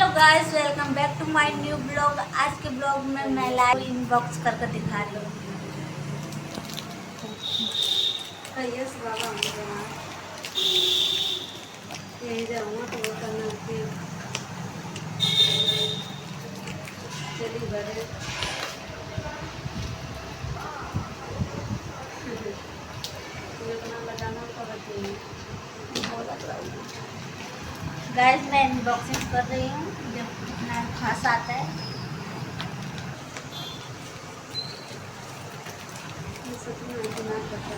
Hello guys, welcome back to my new blog. आज के blog में मैं लाइव इनबॉक्स करके दिखा रही हूँ। यस बाबा यही जाऊँगा तो वो करना फिर चली बड़े इतना लगाना तो बच्चे गाइस मैं इनबॉक्सिंग कर रही हूँ, जब कितना खास आता है। सच में दिमाग करता है।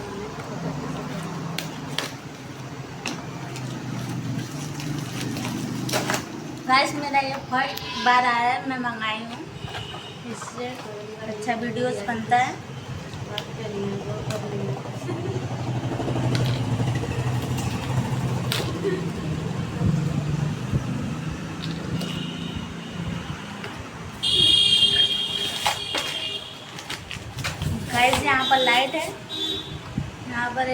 गाइस मेरा ये फर्स्ट बार आया है, मैं मंगाई हूँ। इससे अच्छा वीडियोस बनता है। बात करिए वो कर लिए गाइस यहाँ पर लाइट है, यहाँ पर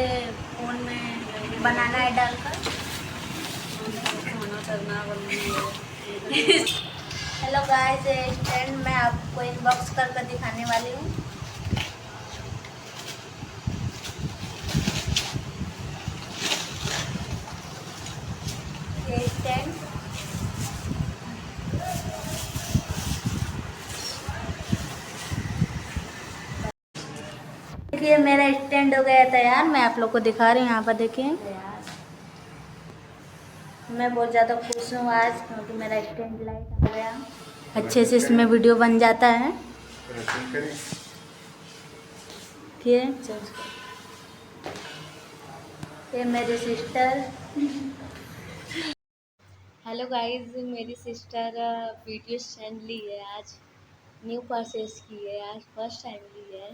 फोन में बनाना है डालकर। खाना करना बनना हेलो गाइस, ये स्टैंड मैं आपको इनबॉक्स करके दिखाने वाली हूँ। ये स्टैंड देखिए, मेरा स्टैंड हो गया तैयार। मैं आप लोग को दिखा रही हूँ। यहाँ पर देखिए, मैं बहुत ज़्यादा खुश हूँ आज, क्योंकि मेरा स्टैंड लाइट आ गया। अच्छे से इसमें वीडियो बन जाता है। ये मेरी सिस्टर। हेलो गाइस, मेरी सिस्टर वीडियो सेंड ली है आज। न्यू परचेज की है, आज फर्स्ट टाइम ली है।